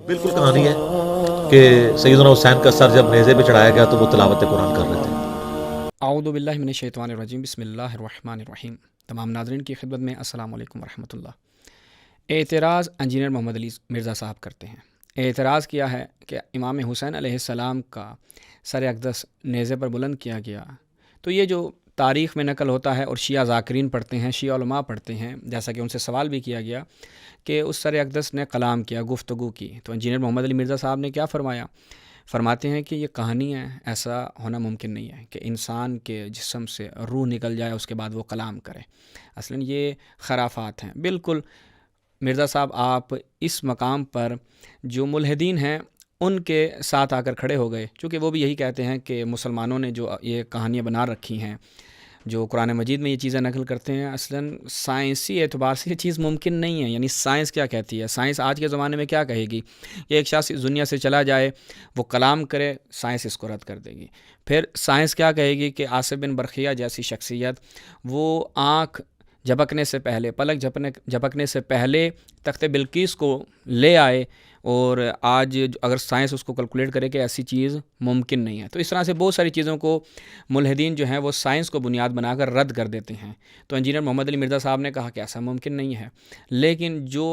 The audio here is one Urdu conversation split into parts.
بالکل کہانی ہے کہ سیدنا حسین کا سر جب نیزے پہ چڑھایا گیا تو وہ تلاوت قرآن کر رہے تھے۔ اعوذ باللہ من الشیطان الرجیم، بسم اللہ الرحمن الرحیم۔ تمام ناظرین کی خدمت میں السلام علیکم ورحمۃ اللہ۔ اعتراض انجینئر محمد علی مرزا صاحب کرتے ہیں۔ اعتراض کیا ہے کہ امام حسین علیہ السلام کا سر اقدس نیزے پر بلند کیا گیا، تو یہ جو تاریخ میں نقل ہوتا ہے اور شیعہ ذاکرین پڑھتے ہیں، شیعہ علماء پڑھتے ہیں، جیسا کہ ان سے سوال بھی کیا گیا کہ اس سر اقدس نے کلام کیا، گفتگو کی، تو انجینئر محمد علی مرزا صاحب نے کیا فرمایا؟ فرماتے ہیں کہ یہ کہانی ہے، ایسا ہونا ممکن نہیں ہے کہ انسان کے جسم سے روح نکل جائے اس کے بعد وہ کلام کرے۔ اصلاً یہ خرافات ہیں۔ بالکل مرزا صاحب آپ اس مقام پر جو ملحدین ہیں ان کے ساتھ آ کر کھڑے ہو گئے، چونکہ وہ بھی یہی کہتے ہیں کہ مسلمانوں نے جو یہ کہانیاں بنا رکھی ہیں، جو قرآن مجید میں یہ چیزیں نقل کرتے ہیں، اصلاً سائنسی اعتبار سے یہ چیز ممکن نہیں ہے۔ یعنی سائنس کیا کہتی ہے؟ سائنس آج کے زمانے میں کیا کہے گی؟ یہ ایک شخص اس دنیا سے چلا جائے، وہ کلام کرے، سائنس اس کو رد کر دے گی۔ پھر سائنس کیا کہے گی کہ آصف بن برقیہ جیسی شخصیت، وہ آنکھ جھپکنے سے پہلے، پلک جھپکنے سے پہلے تخت بلقیس کو لے آئے، اور آج اگر سائنس اس کو کیلکولیٹ کرے کہ ایسی چیز ممکن نہیں ہے۔ تو اس طرح سے بہت ساری چیزوں کو ملحدین جو ہیں وہ سائنس کو بنیاد بنا کر رد کر دیتے ہیں۔ تو انجینئر محمد علی مرزا صاحب نے کہا کہ ایسا ممکن نہیں ہے، لیکن جو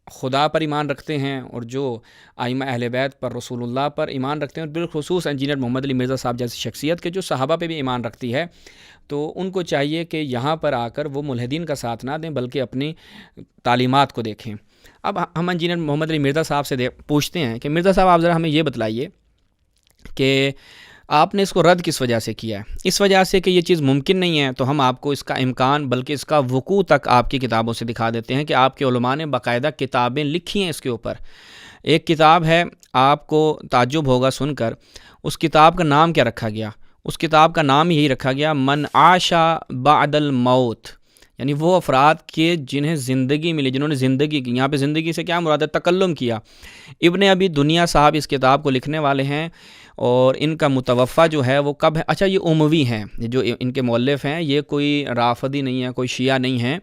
خدا پر ایمان رکھتے ہیں اور جو ائمہ اہل بیت پر، رسول اللہ پر ایمان رکھتے ہیں، اور بالخصوص انجینئر محمد علی مرزا صاحب جیسی شخصیت کے جو صحابہ پہ بھی ایمان رکھتی ہے، تو ان کو چاہیے کہ یہاں پر آ کر وہ ملحدین کا ساتھ نہ دیں بلکہ اپنی تعلیمات کو دیکھیں۔ اب ہم انجینئر محمد علی مرزا صاحب سے پوچھتے ہیں کہ مرزا صاحب آپ ذرا ہمیں یہ بتلائیے کہ آپ نے اس کو رد کس وجہ سے کیا ہے؟ اس وجہ سے کہ یہ چیز ممکن نہیں ہے، تو ہم آپ کو اس کا امکان بلکہ اس کا وقوع تک آپ کی کتابوں سے دکھا دیتے ہیں کہ آپ کے علماء نے باقاعدہ کتابیں لکھی ہیں اس کے اوپر۔ ایک کتاب ہے، آپ کو تعجب ہوگا سن کر، اس کتاب کا نام کیا رکھا گیا؟ اس کتاب کا نام یہی رکھا گیا، من عاش بعد الموت، یعنی وہ افراد کے جنہیں زندگی ملی، جنہوں نے زندگی کی۔ یہاں پہ زندگی سے کیا مراد ہے؟ تکلم کیا۔ ابن ابی دنیا صاحب اس کتاب کو لکھنے والے ہیں، اور ان کا متوفہ جو ہے وہ کب ہے؟ اچھا، یہ اموی ہیں، جو ان کے مؤلف ہیں، یہ کوئی رافضی نہیں ہے، کوئی شیعہ نہیں ہے،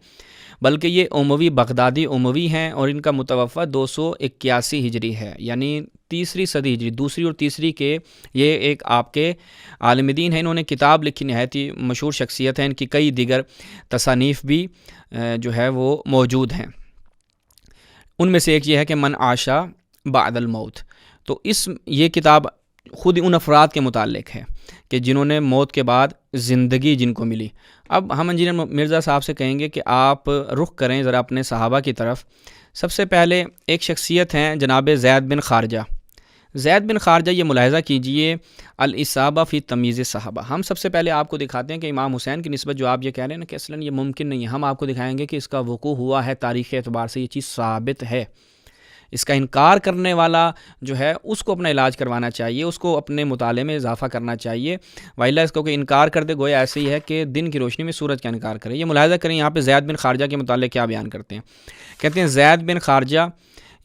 بلکہ یہ اموی بغدادی اموی ہیں، اور ان کا متوفہ 281 ہجری ہے، یعنی تیسری صدی ہجری، دوسری اور تیسری کے یہ ایک آپ کے عالم دین ہیں۔ انہوں نے کتاب لکھی، نہایت ہی مشہور شخصیت ہے، ان کی کئی دیگر تصانیف بھی جو ہے وہ موجود ہیں۔ ان میں سے ایک یہ ہے کہ من عاشا بعد الموت۔ تو یہ کتاب خود ان افراد کے متعلق ہے کہ جنہوں نے موت کے بعد زندگی جن کو ملی۔ اب ہم انجینئر مرزا صاحب سے کہیں گے کہ آپ رخ کریں ذرا اپنے صحابہ کی طرف۔ سب سے پہلے ایک شخصیت ہیں جناب زید بن خارجہ۔ زید بن خارجہ، یہ ملاحظہ کیجئے، الاصابہ فی تمییز صحابہ۔ ہم سب سے پہلے آپ کو دکھاتے ہیں کہ امام حسین کی نسبت جو آپ یہ کہہ رہے ہیں نا کہ اصلاً یہ ممکن نہیں ہے، ہم آپ کو دکھائیں گے کہ اس کا وقوع ہوا ہے، تاریخی اعتبار سے یہ چیز ثابت ہے۔ اس کا انکار کرنے والا جو ہے اس کو اپنا علاج کروانا چاہیے، اس کو اپنے مطالعے میں اضافہ کرنا چاہیے، وائلہ اس کو کہ انکار کر دے گویا ایسے ہی ہے کہ دن کی روشنی میں سورج کا انکار کرے۔ یہ ملاحظہ کریں یہاں پہ زید بن خارجہ کے متعلق کیا بیان کرتے ہیں۔ کہتے ہیں زید بن خارجہ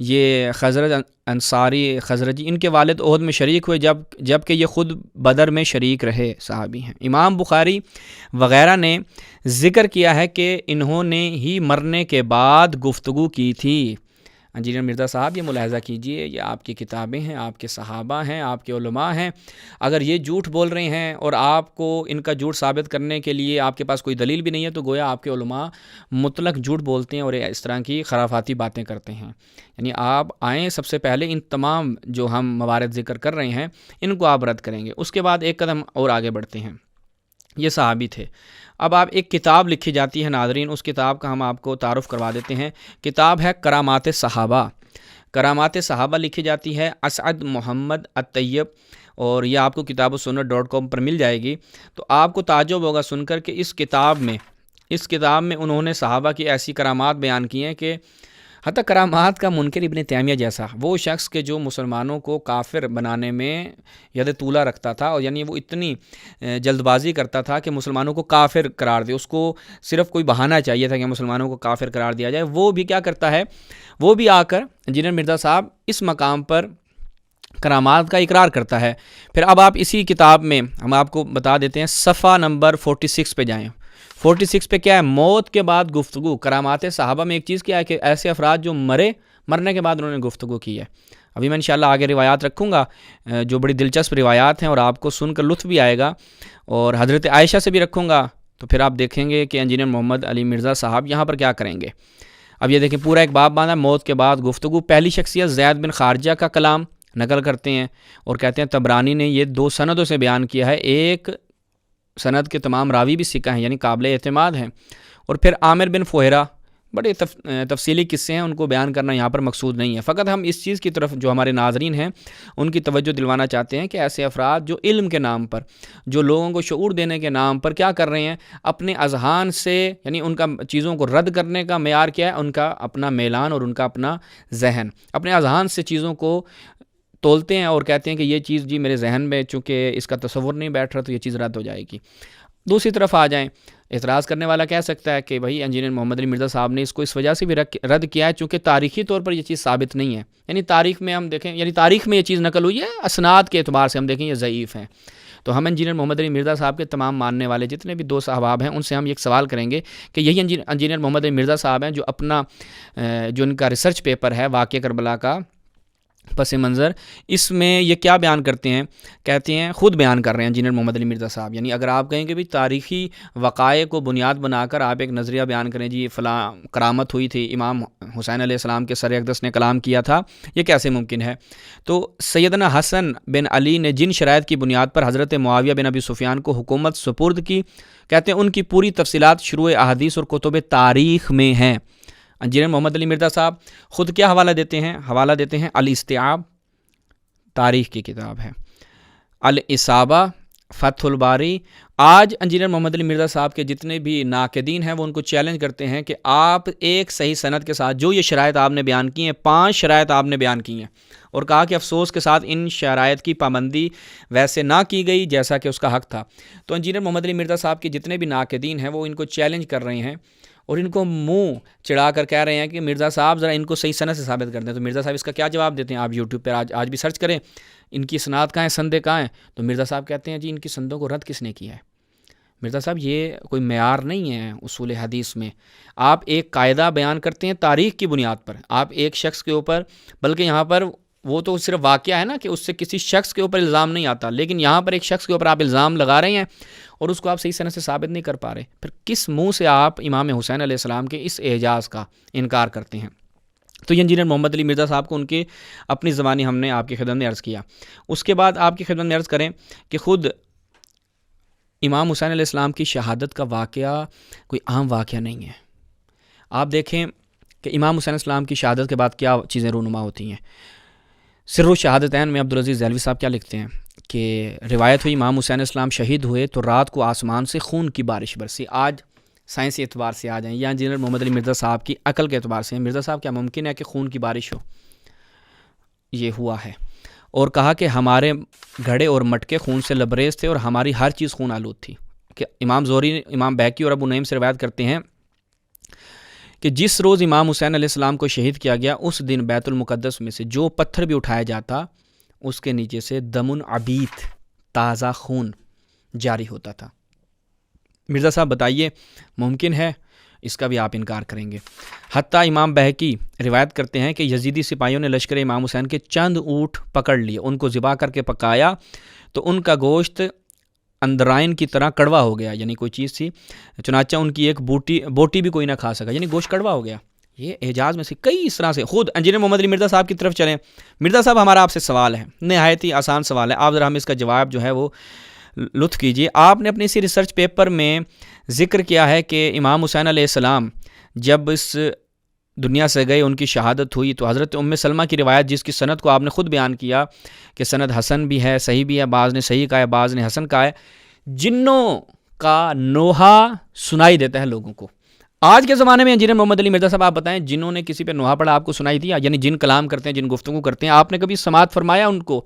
یہ خزرج انصاری خزرجی، ان کے والد عہد میں شریک ہوئے جب کہ یہ خود بدر میں شریک رہے، صحابی ہیں۔ امام بخاری وغیرہ نے ذکر کیا ہے کہ انہوں نے ہی مرنے کے بعد گفتگو کی تھی۔ انجینئر مرزا صاحب یہ ملاحظہ کیجئے، یہ آپ کی کتابیں ہیں، آپ کے صحابہ ہیں، آپ کے علماء ہیں، اگر یہ جھوٹ بول رہے ہیں اور آپ کو ان کا جھوٹ ثابت کرنے کے لیے آپ کے پاس کوئی دلیل بھی نہیں ہے، تو گویا آپ کے علماء مطلق جھوٹ بولتے ہیں اور اس طرح کی خرافاتی باتیں کرتے ہیں۔ یعنی آپ آئیں، سب سے پہلے ان تمام جو ہم موارد ذکر کر رہے ہیں ان کو آپ رد کریں گے، اس کے بعد ایک قدم اور آگے بڑھتے ہیں۔ یہ صحابی تھے۔ اب آپ ایک کتاب لکھی جاتی ہے ناظرین، اس کتاب کا ہم آپ کو تعارف کروا دیتے ہیں۔ کتاب ہے کرامات صحابہ۔ کرامات صحابہ لکھی جاتی ہے اسعد محمد الطیب، اور یہ آپ کو کتاب و سنت .com پر مل جائے گی۔ تو آپ کو تعجب ہوگا سن کر کہ اس کتاب میں انہوں نے صحابہ کی ایسی کرامات بیان کی ہیں کہ حتیٰ کرامات کا منکر ابن تیمیہ جیسا وہ شخص کے جو مسلمانوں کو کافر بنانے میں ید طولہ رکھتا تھا، اور یعنی وہ اتنی جلد بازی کرتا تھا کہ مسلمانوں کو کافر قرار دے، اس کو صرف کوئی بہانہ چاہیے تھا کہ مسلمانوں کو کافر قرار دیا جائے، وہ بھی کیا کرتا ہے، وہ بھی آ کر انجینئر مرزا صاحب اس مقام پر کرامات کا اقرار کرتا ہے۔ پھر اب آپ اسی کتاب میں ہم آپ کو بتا دیتے ہیں، صفحہ نمبر 46 پہ جائیں۔ 46 پہ کیا ہے؟ موت کے بعد گفتگو۔ کرامات صحابہ میں ایک چیز کیا ہے کہ ایسے افراد جو مرے مرنے کے بعد انہوں نے گفتگو کی ہے. ابھی میں انشاءاللہ آگے روایات رکھوں گا جو بڑی دلچسپ روایات ہیں اور آپ کو سن کر لطف بھی آئے گا, اور حضرت عائشہ سے بھی رکھوں گا, تو پھر آپ دیکھیں گے کہ انجینئر محمد علی مرزا صاحب یہاں پر کیا کریں گے. اب یہ دیکھیں پورا ایک باب باندھا, موت کے بعد گفتگو. پہلی شخصیت زید بن خارجہ کا کلام نقل کرتے ہیں اور کہتے ہیں طبرانی نے یہ 2 سندوں سے بیان کیا ہے, ایک سند کے تمام راوی بھی ثقہ ہیں یعنی قابل اعتماد ہیں, اور پھر عامر بن فہیرہ. بڑے تفصیلی قصے ہیں, ان کو بیان کرنا یہاں پر مقصود نہیں ہے. فقط ہم اس چیز کی طرف جو ہمارے ناظرین ہیں ان کی توجہ دلوانا چاہتے ہیں کہ ایسے افراد جو علم کے نام پر, جو لوگوں کو شعور دینے کے نام پر کیا کر رہے ہیں, اپنے اذہان سے, یعنی ان کا چیزوں کو رد کرنے کا معیار کیا ہے, ان کا اپنا میلان اور ان کا اپنا ذہن, اپنے اذہان سے چیزوں کو تولتے ہیں اور کہتے ہیں کہ یہ چیز جی میرے ذہن میں چونکہ اس کا تصور نہیں بیٹھ رہا تو یہ چیز رد ہو جائے گی. دوسری طرف آ جائیں, اعتراض کرنے والا کہہ سکتا ہے کہ بھائی انجینئر محمد علی مرزا صاحب نے اس کو اس وجہ سے بھی رد کیا ہے چونکہ تاریخی طور پر یہ چیز ثابت نہیں ہے. یعنی تاریخ میں ہم دیکھیں, یعنی تاریخ میں یہ چیز نقل ہوئی ہے, اسناد کے اعتبار سے ہم دیکھیں یہ ضعیف ہیں. تو ہم انجینئر محمد علی مرزا صاحب کے تمام ماننے والے جتنے بھی دوست احباب ہیں ان سے ہم ایک سوال کریں گے کہ یہی انجینئر محمد علی مرزا صاحب ہیں جو اپنا جو ان کا ریسرچ پیپر ہے واقعہ کربلا کا پس منظر, اس میں یہ کیا بیان کرتے ہیں, کہتے ہیں خود بیان کر رہے ہیں انجینئر محمد علی مرزا صاحب. یعنی اگر آپ کہیں کہ بھی تاریخی وقائع کو بنیاد بنا کر آپ ایک نظریہ بیان کریں جی فلاں کرامت ہوئی تھی, امام حسین علیہ السلام کے سر اقدس نے کلام کیا تھا, یہ کیسے ممکن ہے؟ تو سیدنا حسن بن علی نے جن شرائط کی بنیاد پر حضرت معاویہ بن ابی سفیان کو حکومت سپرد کی, کہتے ہیں ان کی پوری تفصیلات شروع احادیث اور کتب تاریخ میں ہیں. انجینئر محمد علی مرزا صاحب خود کیا حوالہ دیتے ہیں؟ حوالہ دیتے ہیں الاستیعاب, تاریخ کی کتاب ہے, الاصابہ, فتح الباری. آج انجینئر محمد علی مرزا صاحب کے جتنے بھی ناقدین ہیں وہ ان کو چیلنج کرتے ہیں کہ آپ ایک صحیح سند کے ساتھ جو یہ شرائط آپ نے بیان کی ہیں, 5 شرائط آپ نے بیان کی ہیں, اور کہا کہ افسوس کے ساتھ ان شرائط کی پابندی ویسے نہ کی گئی جیسا کہ اس کا حق تھا. تو انجینئر محمد علی مرزا صاحب کے جتنے بھی ناقدین ہیں وہ ان کو چیلنج کر رہے ہیں اور ان کو منہ چڑھا کر کہہ رہے ہیں کہ مرزا صاحب ذرا ان کو صحیح سند سے ثابت کر دیں. تو مرزا صاحب اس کا کیا جواب دیتے ہیں؟ آپ یوٹیوب پر آج بھی سرچ کریں ان کی اسناد کہاں ہیں, سندیں کہاں ہیں, تو مرزا صاحب کہتے ہیں جی ان کی سندوں کو رد کس نے کیا ہے. مرزا صاحب یہ کوئی معیار نہیں ہے اصول حدیث میں. آپ ایک قاعدہ بیان کرتے ہیں تاریخ کی بنیاد پر, آپ ایک شخص کے اوپر, بلکہ یہاں پر وہ تو صرف واقعہ ہے نا کہ اس سے کسی شخص کے اوپر الزام نہیں آتا, لیکن یہاں پر ایک شخص کے اوپر آپ الزام لگا رہے ہیں اور اس کو آپ صحیح سند سے ثابت نہیں کر پا رہے. پھر کس منہ سے آپ امام حسین علیہ السلام کے اس اعجاز کا انکار کرتے ہیں؟ تو یہ انجینئر محمد علی مرزا صاحب کو ان کے اپنی زبانی ہم نے آپ کی خدمت میں عرض کیا. اس کے بعد آپ کی خدمت میں عرض کریں کہ خود امام حسین علیہ السلام کی شہادت کا واقعہ کوئی عام واقعہ نہیں ہے. آپ دیکھیں کہ امام حسین علیہ السلام کی شہادت کے بعد کیا چیزیں رونما ہوتی ہیں. سر الشہادتین میں عبدالعزیز دہلوی صاحب کیا لکھتے ہیں کہ روایت ہوئی امام حسین علیہ السلام شہید ہوئے تو رات کو آسمان سے خون کی بارش برسی. آج سائنسی اعتبار سے آ جائیں یا انجینئر محمد علی مرزا صاحب کی عقل کے اعتبار سے, مرزا صاحب کیا ممکن ہے کہ خون کی بارش ہو؟ یہ ہوا ہے. اور کہا کہ ہمارے گھڑے اور مٹکے خون سے لبریز تھے اور ہماری ہر چیز خون آلود تھی. کہ امام زہری, امام بیہقی اور ابو نعیم سے روایت کرتے ہیں کہ جس روز امام حسین علیہ السلام کو شہید کیا گیا اس دن بیت المقدس میں سے جو پتھر بھی اٹھایا جاتا اس کے نیچے سے دمن عبیت, تازہ خون جاری ہوتا تھا. مرزا صاحب بتائیے ممکن ہے؟ اس کا بھی آپ انکار کریں گے. حتیٰ امام بیہقی روایت کرتے ہیں کہ یزیدی سپاہیوں نے لشکر امام حسین کے چند اونٹ پکڑ لیے, ان کو ذبح کر کے پکایا تو ان کا گوشت اندرائن کی طرح کڑوا ہو گیا, یعنی کوئی چیز تھی, چنانچہ ان کی ایک بوٹی بھی کوئی نہ کھا سکا, یعنی گوشت کڑوا ہو گیا. یہ اعجاز میں سے کئی اس طرح سے. خود انجینئر محمد علی مرزا صاحب کی طرف چلیں. مرزا صاحب ہمارا آپ سے سوال ہے, نہایت ہی آسان سوال ہے, آپ ذرا ہمیں اس کا جواب جو ہے وہ لطف کیجیے. آپ نے اپنے اسی ریسرچ پیپر میں ذکر کیا ہے کہ امام حسین علیہ السلام جب اس دنیا سے گئے, ان کی شہادت ہوئی, تو حضرت ام سلمہ کی روایت جس کی سند کو آپ نے خود بیان کیا کہ سند حسن بھی ہے, صحیح بھی ہے, بعض نے صحیح کہا ہے, بعض نے حسن کہا ہے, جنوں کا نوحہ سنائی دیتا ہے لوگوں کو. آج کے زمانے میں انجینئر محمد علی مرزا صاحب آپ بتائیں جنہوں نے کسی پہ نوحہ پڑھا آپ کو سنائی دیا؟ یعنی جن کلام کرتے ہیں, جن گفتگو کرتے ہیں, آپ نے کبھی سماعت فرمایا ان کو؟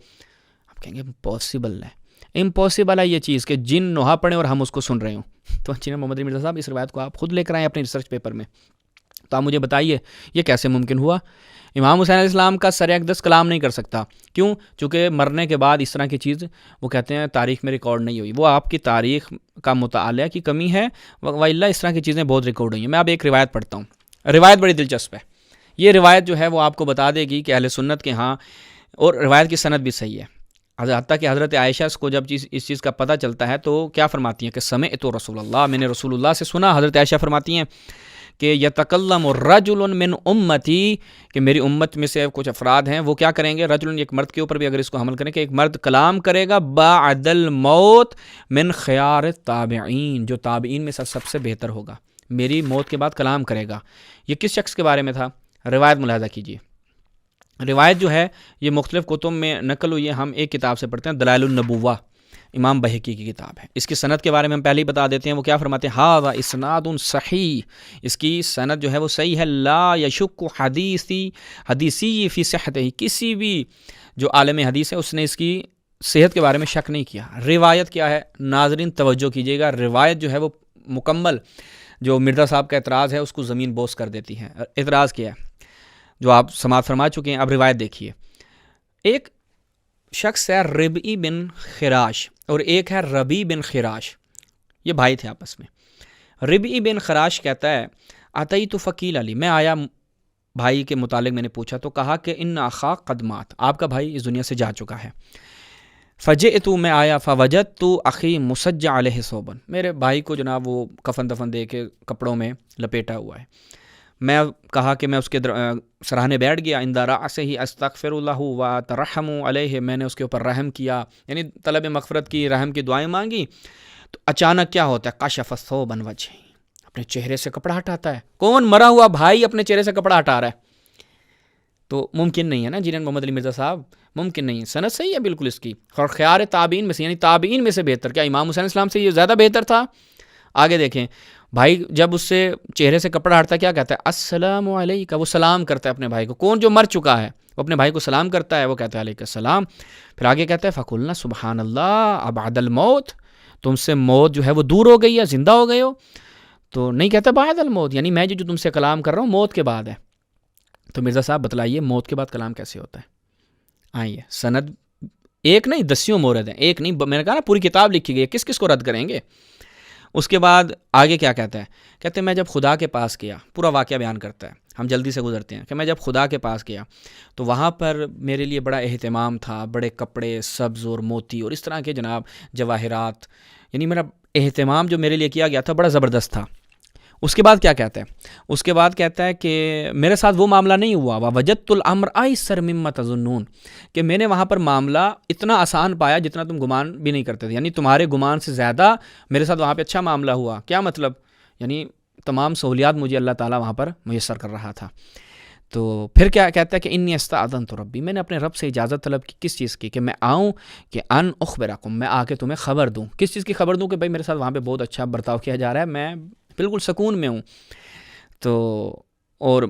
آپ کہیں گے امپاسبل ہے, امپاسبل ہے یہ چیز کہ جن نوحہ پڑھیں اور ہم اس کو سن رہے ہوں. تو انجینئر محمد علی مرزا صاحب اس روایت کو آپ خود لے کر آئیں اپنے ریسرچ پیپر میں. تو آپ مجھے بتائیے یہ کیسے ممکن ہوا؟ امام حسین علیہ السلام کا سر اقدس کلام نہیں کر سکتا. کیوں؟ چونکہ مرنے کے بعد اس طرح کی چیز وہ کہتے ہیں تاریخ میں ریکارڈ نہیں ہوئی. وہ آپ کی تاریخ کا مطالعہ کی کمی ہے, وإلا اس طرح کی چیزیں بہت ریکارڈ ہوئی ہیں. میں اب ایک روایت پڑھتا ہوں, روایت بڑی دلچسپ ہے. یہ روایت جو ہے وہ آپ کو بتا دے گی کہ اہل سنت کے ہاں، اور روایت کی سند بھی صحیح ہے، حتیٰ کہ حضرت عائشہ کو جب اس چیز کا پتہ چلتا ہے تو کیا فرماتی ہیں کہ سمعت رسول اللہ، میں نے رسول اللہ سے سنا۔ حضرت عائشہ فرماتی ہیں کہ یتکلم رجل من امتی، کہ میری امت میں سے کچھ افراد ہیں وہ کیا کریں گے، رجل ایک مرد کے اوپر بھی اگر اس کو حمل کریں کہ ایک مرد کلام کرے گا بعد الموت من خیار التابعین، جو تابعین میں سب سے بہتر ہوگا، میری موت کے بعد کلام کرے گا۔ یہ کس شخص کے بارے میں تھا؟ روایت ملاحظہ کیجیے، روایت جو ہے یہ مختلف کتب میں نقل ہوئی ہے، ہم ایک کتاب سے پڑھتے ہیں، دلائل النبوہ، امام بہقی کی کتاب ہے۔ اس کی سند کے بارے میں ہم پہلے ہی بتا دیتے ہیں، وہ کیا فرماتے ہیں، ھذا اسناد صحیح، اس کی سند جو ہے وہ صحیح ہے، لا یشک حدیثی فی صحتہ، کسی بھی جو عالم حدیث ہے اس نے اس کی صحت کے بارے میں شک نہیں کیا۔ روایت کیا ہے ناظرین توجہ کیجیے گا، روایت جو ہے وہ مکمل جو مرزا صاحب کا اعتراض ہے اس کو زمین بوس کر دیتی ہے۔ اعتراض کیا ہے جو آپ سماعت فرما چکے ہیں، اب روایت دیکھیے۔ ایک شخص ہے ربعی بن خراش اور ایک ہے ربی بن خراش، یہ بھائی تھے آپس میں۔ ربعی بن خراش کہتا ہے اتیت فقیل علی، میں آیا بھائی کے متعلق میں نے پوچھا تو کہا کہ ان اخاک قد مات، آپ کا بھائی اس دنیا سے جا چکا ہے۔ فجئت، میں آیا، فوجدت اخی مسجع علیہ ثوبا، میرے بھائی کو جناب وہ کفن دفن دے کے کپڑوں میں لپیٹا ہوا ہے۔ میں کہا کہ میں اس کے سراہنے بیٹھ گیا، عند رأسہ استغفر اللہ واترحم علیہ، میں نے اس کے اوپر رحم کیا، یعنی طلب مغفرت کی، رحم کی دعائیں مانگی۔ تو اچانک کیا ہوتا ہے، کشف الثوب عن وجہہ، اپنے چہرے سے کپڑا ہٹاتا ہے۔ کون؟ مرا ہوا بھائی اپنے چہرے سے کپڑا ہٹا رہا ہے، تو ممکن نہیں ہے نا انجینئر محمد علی مرزا صاحب، ممکن نہیں ہے۔ سند صحیح ہے بالکل اس کی، اور خیار تابعین میں سے، یعنی تابعین میں سے بہتر، کیا امام حسین اسلام سے یہ زیادہ بہتر تھا؟ آگے دیکھیں، بھائی جب اس سے چہرے سے کپڑا ہٹتا ہے کیا کہتا ہے، السلام علیکہ، وہ سلام کرتا ہے اپنے بھائی کو۔ کون؟ جو مر چکا ہے، وہ اپنے بھائی کو سلام کرتا ہے، وہ کہتا ہے علیکہ السلام۔ پھر آگے کہتا ہے فقلنا سبحان اللہ ابعد الموت، تم سے موت جو ہے وہ دور ہو گئی ہے، زندہ ہو گئے ہو۔ تو نہیں کہتا بعد الموت، یعنی میں جو تم سے کلام کر رہا ہوں موت کے بعد ہے۔ تو مرزا صاحب بتلائیے موت کے بعد کلام کیسے ہوتا ہے؟ آئیے، سند ایک نہیں دسیوں مورد ہیں، ایک نہیں، میں نے کہا نا پوری کتاب لکھی گئی ہے، کس کس کو رد کریں گے۔ اس کے بعد آگے کیا کہتا ہے، کہتے ہیں میں جب خدا کے پاس گیا، پورا واقعہ بیان کرتا ہے، ہم جلدی سے گزرتے ہیں، کہ میں جب خدا کے پاس گیا تو وہاں پر میرے لیے بڑا اہتمام تھا، بڑے کپڑے، سبز اور موتی اور اس طرح کے جناب جواہرات، یعنی میرا اہتمام جو میرے لیے کیا گیا تھا بڑا زبردست تھا۔ اس کے بعد کیا کہتا ہے، اس کے بعد کہتا ہے کہ میرے ساتھ وہ معاملہ نہیں ہوا، وَوَجَدْتُ الْأَمْرَ أَيْسَرَ مِمَّا تَظُنُّونَ، کہ میں نے وہاں پر معاملہ اتنا آسان پایا جتنا تم گمان بھی نہیں کرتے تھے، یعنی تمہارے گمان سے زیادہ میرے ساتھ وہاں پہ اچھا معاملہ ہوا۔ کیا مطلب؟ یعنی تمام سہولیات مجھے اللہ تعالیٰ وہاں پر میسر کر رہا تھا۔ تو پھر کیا کہتا ہے کہ انی استأذنت ربی، میں نے اپنے رب سے اجازت طلب کی، کس چیز کی، کہ میں آؤں، کہ ان اخبرکم، میں آ کے تمہیں خبر دوں۔ کس چیز کی خبر دوں؟ کہ بھائی میرے ساتھ وہاں پہ بہت اچھا برتاؤ کیا جا رہا ہے، میں بالکل سکون میں ہوں۔ تو اور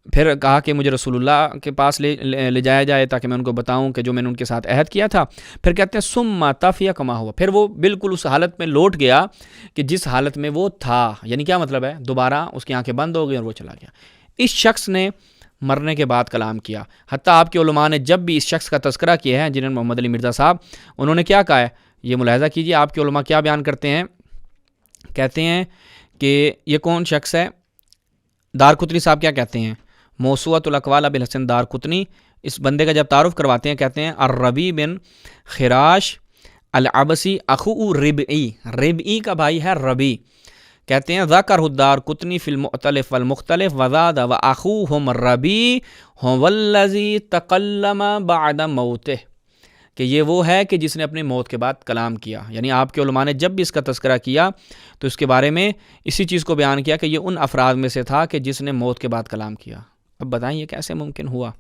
پھر کہا کہ مجھے رسول اللہ کے پاس لے جایا جائے تاکہ میں ان کو بتاؤں کہ جو میں نے ان کے ساتھ عہد کیا تھا۔ پھر کہتے ہیں ثم طفی کما ہوا، پھر وہ بالکل اس حالت میں لوٹ گیا کہ جس حالت میں وہ تھا، یعنی کیا مطلب ہے، دوبارہ اس کی آنکھیں بند ہو گئی اور وہ چلا گیا۔ اس شخص نے مرنے کے بعد کلام کیا، حتیٰ آپ کے علماء نے جب بھی اس شخص کا تذکرہ کیا ہے جنہوں محمد علی مرزا صاحب، انہوں نے کیا کہا ہے، یہ ملاحظہ کیجیے آپ کے علماء کیا بیان کرتے ہیں، کہتے ہیں کہ یہ کون شخص ہے، دارقطنی صاحب کیا کہتے ہیں، موسوعۃ الاقوال ابی الحسن دارقطنی، اس بندے کا جب تعارف کرواتے ہیں کہتے ہیں الربی بن خراش العبسی اخو ربعی، ربعی کا بھائی ہے ربی، کہتے ہیں ذکرہ الدارقطنی فی المختلف والمختلف وزاد واخوہم الربی هو الذی تکلم بعد موتہ، کہ یہ وہ ہے کہ جس نے اپنی موت کے بعد کلام کیا، یعنی آپ کے علماء نے جب بھی اس کا تذکرہ کیا تو اس کے بارے میں اسی چیز کو بیان کیا کہ یہ ان افراد میں سے تھا کہ جس نے موت کے بعد کلام کیا۔ اب بتائیں یہ کیسے ممکن ہوا،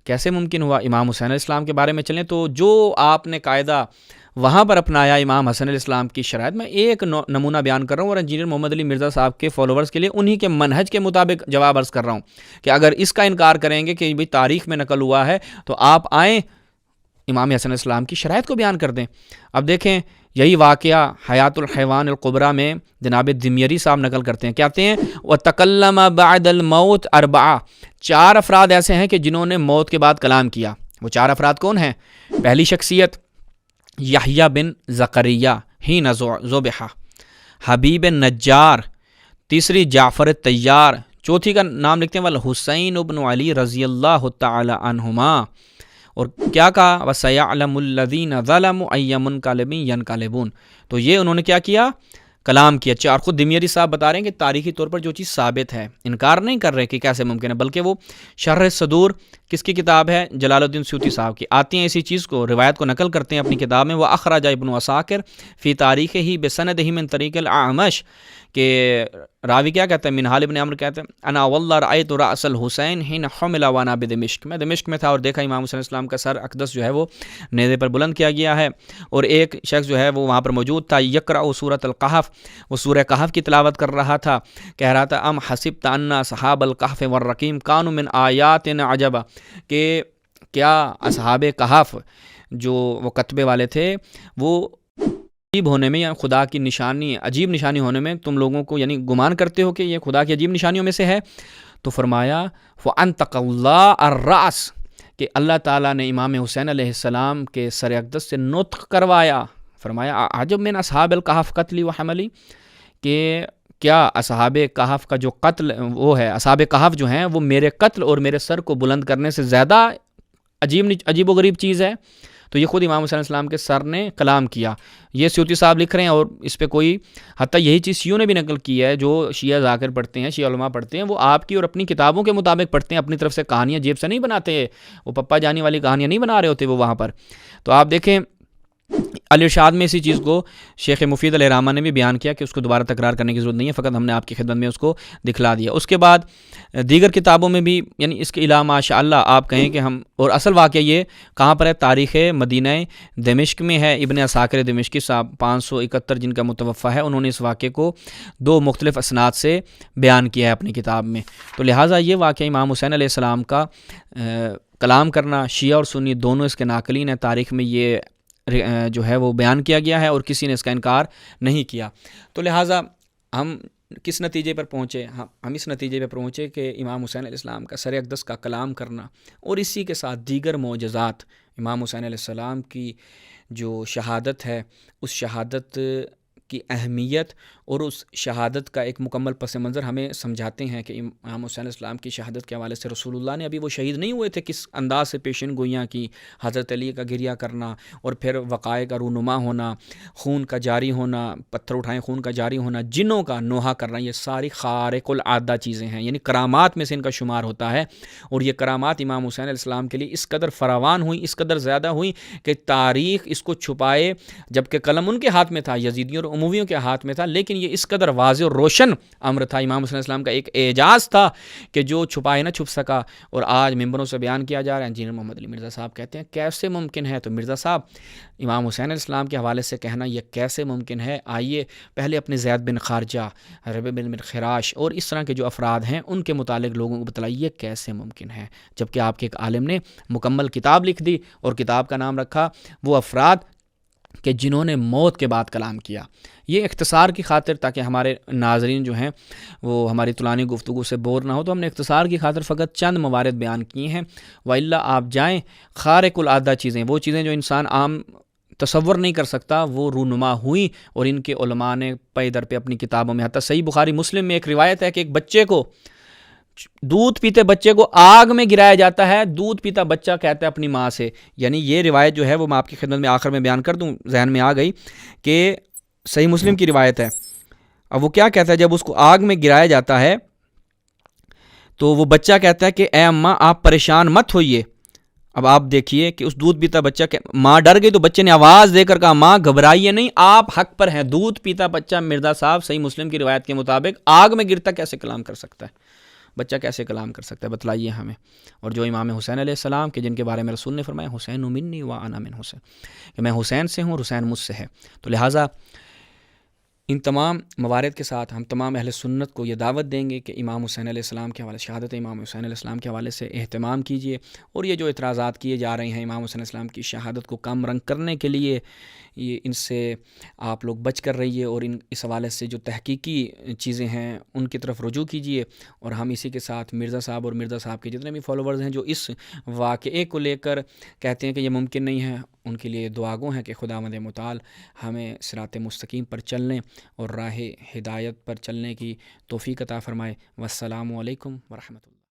کیسے ممکن ہوا؟ امام حسین علیہ السلام کے بارے میں چلیں تو جو آپ نے قاعدہ وہاں پر اپنایا امام حسن علیہ السلام کی شرائط، میں ایک نمونہ بیان کر رہا ہوں اور انجینئر محمد علی مرزا صاحب کے فالوورز کے لیے انہی کے منہج کے مطابق جواب عرض کر رہا ہوں کہ اگر اس کا انکار کریں گے کہ بھئی تاریخ میں نقل ہوا ہے تو آپ آئیں امام حسن علیہ السلام کی شرائط کو بیان کر دیں۔ اب دیکھیں یہی واقعہ حیات الحیوان القبریٰ میں جناب دمیری صاحب نقل کرتے ہیں، کہتے ہیں وَتَكَلَّمَ بَعْدَ الْمَوْتِ أَرْبَعَةٌ، 4 افراد ایسے ہیں کہ جنہوں نے موت کے بعد کلام کیا۔ وہ 4 افراد کون ہیں؟ پہلی شخصیت یحییٰ بن زکریا حین ذبح، حبیب نجار، تیسری جعفر الطیار، چوتھی کا نام لکھتے ہیں والحسین ابن علی رضی اللہ تعالی عنہما، اور کیا کہا وَسَيَعْلَمُ الَّذِينَ ظَلَمُوا أَيَّ مُنْقَلِبٍ يَنْقَلِبُونَ، تو یہ انہوں نے کیا کیا، کلام کیا۔ اور خود دمیری صاحب بتا رہے ہیں کہ تاریخی طور پر جو چیز ثابت ہے، انکار نہیں کر رہے کہ کیسے ممکن ہے، بلکہ وہ شرح صدور کس کی کتاب ہے، جلال الدین سیوطی صاحب کی، آتی ہیں اسی چیز کو، روایت کو نقل کرتے ہیں اپنی کتاب میں، وہ اخرج ابن عساکر فی تاریخ ہی بسندہ من طریق الاعمش، کہ راوی کیا کہتا ہے، منہال ابن عمرو کہتے ہیں انا واللہ رأیت رأس الحسین حین حمل وانا بدمشق، میں دمشق میں تھا اور دیکھا امام حسین علیہ السلام کا سر اقدس جو ہے وہ نیزے پر بلند کیا گیا ہے، اور ایک شخص جو ہے وہ وہاں پر موجود تھا، یقرأ سورۃ الکہف، وہ سورہ کہف کی تلاوت کر رہا تھا، کہہ رہا تھا ام حسبت ان اصحاب الکہف والرقیم کانوا من آیاتنا عجبا، کہ کیا اصحاب کہف جو وہ کتبے والے تھے وہ عجیب ہونے میں، یا خدا کی نشانی، عجیب نشانی ہونے میں تم لوگوں کو یعنی گمان کرتے ہو کہ یہ خدا کی عجیب نشانیوں میں سے ہے؟ تو فرمایا فَأَنْتَقَ اللَّهُ الرَّأْسَ، کہ اللہ تعالیٰ نے امام حسین علیہ السلام کے سر اقدس سے نطق کروایا، فرمایا عجب من اصحاب الکہف قتلی و حملی، کہ کیا اصحاب کہف کا جو قتل وہ ہے، اصحاب کہف جو ہیں وہ میرے قتل اور میرے سر کو بلند کرنے سے زیادہ عجیب و غریب چیز ہے؟ تو یہ خود امام حسین علیہ السلام کے سر نے کلام کیا، یہ سیوطی صاحب لکھ رہے ہیں، اور اس پہ کوئی حتیٰ یہی چیز شیعوں نے بھی نقل کی ہے، جو شیعہ ذاکر پڑھتے ہیں، شیعہ علماء پڑھتے ہیں، وہ آپ کی اور اپنی کتابوں کے مطابق پڑھتے ہیں، اپنی طرف سے کہانیاں جیب سے نہیں بناتے، وہ پپا جانی والی کہانیاں نہیں بنا رہے ہوتے وہ وہاں پر۔ تو آپ دیکھیں الارشاد میں اسی چیز کو شیخ مفید علیہ الرحمہ نے بھی بیان کیا کہ اس کو دوبارہ تکرار کرنے کی ضرورت نہیں ہے، فقط ہم نے آپ کی خدمت میں اس کو دکھلا دیا۔ اس کے بعد دیگر کتابوں میں بھی، یعنی اس کے علاوہ ماشاء اللہ آپ کہیں کہ ہم، اور اصل واقعہ یہ کہاں پر ہے، تاریخ مدینہ دمشق میں ہے، ابن عساکر دمشقی صاحب 571 جن کا متوفہ ہے، انہوں نے اس واقعے کو 2 مختلف اسناد سے بیان کیا ہے اپنی کتاب میں۔ تو لہٰذا یہ واقعہ امام حسین علیہ السلام کا کلام کرنا، شیعہ اور سنی دونوں اس کے ناقلین ہیں، تاریخ میں یہ جو ہے وہ بیان کیا گیا ہے اور کسی نے اس کا انکار نہیں کیا۔ تو لہٰذا ہم کس نتیجے پر پہنچے، ہم اس نتیجے پر پہنچے کہ امام حسین علیہ السلام کا سر اقدس کا کلام کرنا اور اسی کے ساتھ دیگر معجزات، امام حسین علیہ السلام کی جو شہادت ہے، اس شہادت کی اہمیت اور اس شہادت کا ایک مکمل پس منظر ہمیں سمجھاتے ہیں کہ امام حسین علیہ السلام کی شہادت کے حوالے سے رسول اللہ نے ابھی وہ شہید نہیں ہوئے تھے، کس انداز سے پیشن گوئیاں کی، حضرت علی کا گریہ کرنا اور پھر وقائع کا رونما ہونا، خون کا جاری ہونا، پتھر اٹھائیں خون کا جاری ہونا، جنوں کا نوحہ کرنا، یہ ساری خارق العادہ چیزیں ہیں، یعنی کرامات میں سے ان کا شمار ہوتا ہے، اور یہ کرامات امام حسین علیہ السلام کے لیے اس قدر فراوان ہوئیں، اس قدر زیادہ ہوئیں کہ تاریخ اس کو چھپائے، جبکہ قلم ان کے ہاتھ میں تھا، یزیدیوں اور امویوں کے ہاتھ میں تھا، لیکن یہ اس قدر واضح اور روشن امر تھا، امام حسین علیہ السلام کا ایک اعجاز تھا کہ جو چھپائے نہ چھپ سکا، اور آج ممبروں سے بیان کیا جا رہا ہے۔ انجینئر محمد علی مرزا صاحب کہتے ہیں کیسے ممکن ہے؟ تو مرزا صاحب امام حسین علیہ السلام کے حوالے سے کہنا یہ کیسے ممکن ہے، آئیے پہلے اپنے زید بن خارجہ، ربیع بن خراش اور اس طرح کے جو افراد ہیں ان کے متعلق لوگوں کو بتلائیے کیسے ممکن ہے، جبکہ آپ کے ایک عالم نے مکمل کتاب لکھ دی اور کتاب کا نام رکھا وہ افراد کہ جنہوں نے موت کے بعد کلام کیا۔ یہ اختصار کی خاطر، تاکہ ہمارے ناظرین جو ہیں وہ ہماری طولانی گفتگو سے بور نہ ہو، تو ہم نے اختصار کی خاطر فقط چند موارد بیان کیے ہیں، وَإِلَّا آپ جائیں خارق العادہ چیزیں، وہ چیزیں جو انسان عام تصور نہیں کر سکتا، وہ رونما ہوئیں، اور ان کے علماء نے پے در پہ اپنی کتابوں میں، حتیٰ صحیح بخاری مسلم میں ایک روایت ہے کہ ایک بچے کو، دودھ پیتے بچے کو آگ میں گرایا جاتا ہے، دودھ پیتا بچہ کہتا ہے اپنی ماں سے، یعنی یہ روایت جو ہے وہ میں آپ کی خدمت میں آخر میں بیان کر دوں، ذہن میں آ گئی کہ صحیح مسلم کی روایت ہے۔ اب وہ کیا کہتا ہے، جب اس کو آگ میں گرایا جاتا ہے تو وہ بچہ کہتا ہے کہ اے اماں آپ پریشان مت ہوئیے۔ اب آپ دیکھیے کہ اس دودھ پیتا بچہ ماں ڈر گئی تو بچے نے آواز دے کر کہا ماں گھبرائیے نہیں، آپ حق پر ہیں۔ دودھ پیتا بچہ مرزا صاحب صحیح مسلم کی روایت کے مطابق آگ میں گرتا کیسے کلام کر سکتا ہے؟ بچہ کیسے کلام کر سکتا ہے؟ بتلائیے ہمیں۔ اور جو امام حسین علیہ السلام کے جن کے بارے میں رسول نے فرمایا حسین منی و انا من حسین، کہ میں حسین سے ہوں اور حسین مجھ سے ہے۔ تو لہٰذا ان تمام موارد کے ساتھ ہم تمام اہل سنت کو یہ دعوت دیں گے کہ امام حسین علیہ السلام کے حوالے، شہادت امام حسین علیہ السلام کے حوالے سے اہتمام کیجیے، اور یہ جو اعتراضات کیے جا رہے ہیں امام حسین علیہ السلام کی شہادت کو کم رنگ کرنے کے لیے، یہ ان سے آپ لوگ بچ کر رہیے، اور اس حوالے سے جو تحقیقی چیزیں ہیں ان کی طرف رجوع کیجیے۔ اور ہم اسی کے ساتھ مرزا صاحب اور مرزا صاحب کے جتنے بھی فالوورز ہیں جو اس واقعے کو لے کر کہتے ہیں کہ یہ ممکن نہیں ہے، ان کے لیے دعاگو ہیں کہ خداوند متعال ہمیں صراط مستقیم پر چلنے اور راہ ہدایت پر چلنے کی توفیق عطا فرمائے۔ والسلام علیکم ورحمۃ اللہ۔